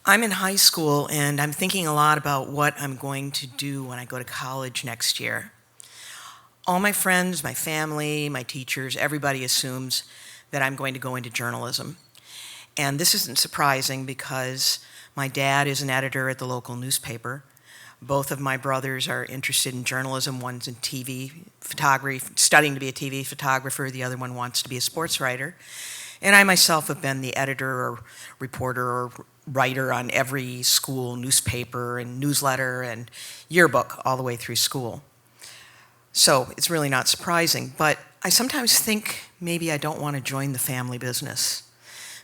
I'm in high school and I'm thinking a lot about what I'm going to do when I go to college next year. All my friends, my family, my teachers, everybody assumes that I'm going to go into journalism. And this isn't surprising because my dad is an editor at the local newspaper. Both of my brothers are interested in journalism. One's in TV photography, studying to be a TV photographer. The other one wants to be a sports writer. And I myself have been the editor or reporter or writer on every school newspaper and newsletter and yearbook all the way through school. So it's really not surprising, but I sometimes think maybe I don't want to join the family business.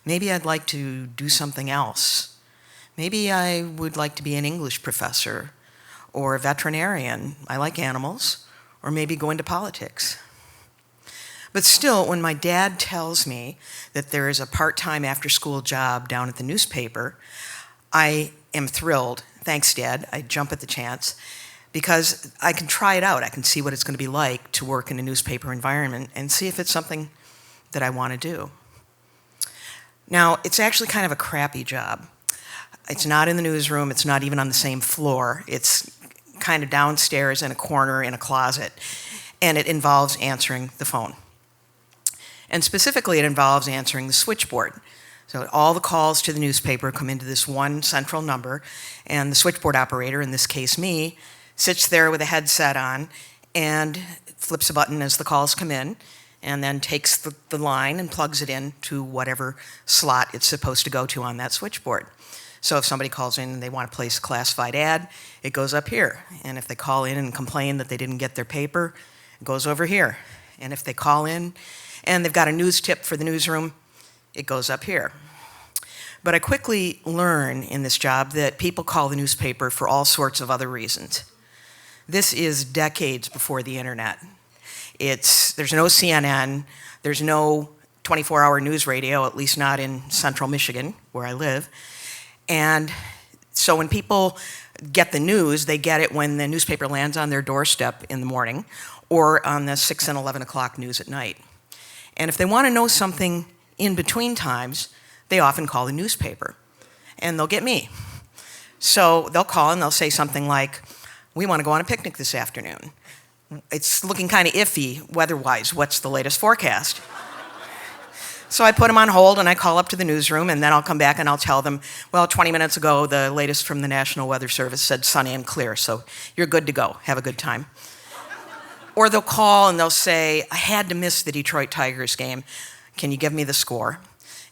Maybe I'd like to do something else. Maybe I would like to be an English professor or a veterinarian. I like animals. Or maybe go into politics. But still, when my dad tells me that there is a part-time after-school job down at the newspaper, I am thrilled. Thanks, Dad. I jump at the chance because I can try it out. I can see what it's going to be like to work in a newspaper environment and see if it's something that I want to do. Now, it's actually kind of a crappy job. It's not in the newsroom. It's not even on the same floor. It's kind of downstairs in a corner in a closet, and it involves answering the phone. And specifically, it involves answering the switchboard. So all the calls to the newspaper come into this one central number, and the switchboard operator, in this case me, sits there with a headset on and flips a button as the calls come in, and then takes the line and plugs it in to whatever slot it's supposed to go to on that switchboard. So if somebody calls in and they want to place a classified ad, it goes up here. And if they call in and complain that they didn't get their paper, it goes over here. And if they call in and they've got a news tip for the newsroom, it goes up here. But I quickly learn in this job that people call the newspaper for all sorts of other reasons. This is decades before the internet. There's no CNN, there's no 24-hour news radio, at least not in central Michigan, where I live. And so when people get the news, they get it when the newspaper lands on their doorstep in the morning or on the 6 and 11 o'clock news at night. And if they want to know something in between times, they often call the newspaper. And they'll get me. So they'll call and they'll say something like, "We want to go on a picnic this afternoon. It's looking kind of iffy weather-wise. What's the latest forecast?" So I put them on hold and I call up to the newsroom, and then I'll come back and I'll tell them, well, 20 minutes ago, the latest from the National Weather Service said sunny and clear, so you're good to go. Have a good time. Or they'll call and they'll say, "I had to miss the Detroit Tigers game. Can you give me the score?"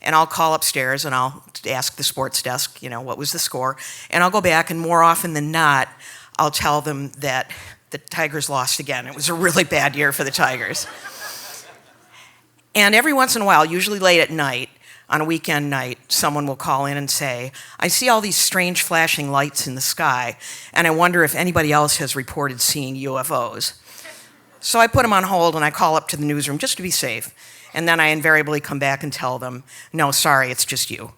And I'll call upstairs and I'll ask the sports desk, what was the score? And I'll go back, and more often than not, I'll tell them that the Tigers lost again. It was a really bad year for the Tigers. And every once in a while, usually late at night, on a weekend night, someone will call in and say, "I see all these strange flashing lights in the sky, and I wonder if anybody else has reported seeing UFOs." So I put them on hold and I call up to the newsroom just to be safe. And then I invariably come back and tell them, "No, sorry, it's just you."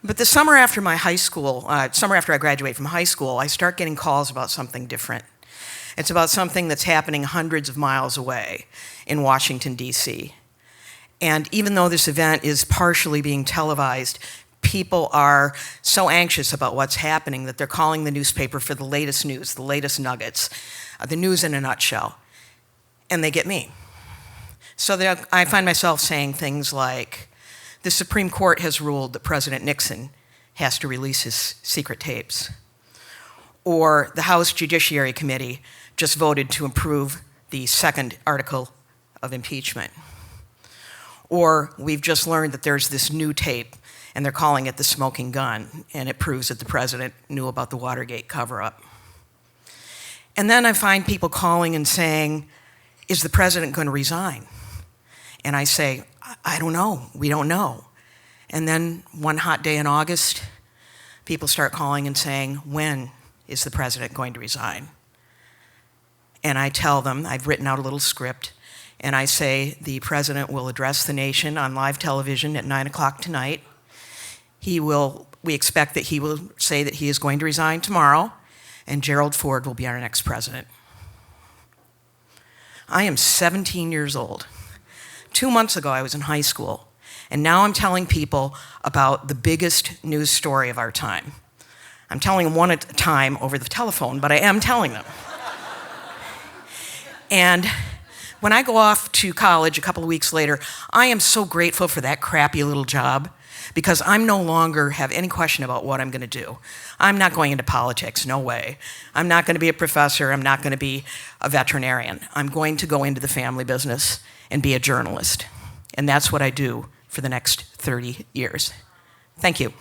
But the summer after I graduate from high school, I start getting calls about something different. It's about something that's happening hundreds of miles away in Washington, D.C. And even though this event is partially being televised, people are so anxious about what's happening that they're calling the newspaper for the latest news, the latest nuggets, the news in a nutshell. And they get me. So I find myself saying things like, "The Supreme Court has ruled that President Nixon has to release his secret tapes." Or the House Judiciary Committee just voted to approve the second article of impeachment. Or we've just learned that there's this new tape, and they're calling it the smoking gun, and it proves that the president knew about the Watergate cover-up. And then I find people calling and saying, "Is the president going to resign?" And I say, "I don't know. We don't know." And then one hot day in August, people start calling and saying, "When is the president going to resign?" And I tell them, I've written out a little script, and I say, the president will address the nation on live television at 9 o'clock tonight. We expect that he will say that he is going to resign tomorrow, and Gerald Ford will be our next president. I am 17 years old. 2 months ago, I was in high school, And now I'm telling people about the biggest news story of our time. I'm telling them one at a time over the telephone, but I am telling them. And when I go off to college a couple of weeks later, I am so grateful for that crappy little job because I'm no longer have any question about what I'm going to do. I'm not going into politics, no way. I'm not going to be a professor. I'm not going to be a veterinarian. I'm going to go into the family business and be a journalist. And that's what I do for the next 30 years. Thank you.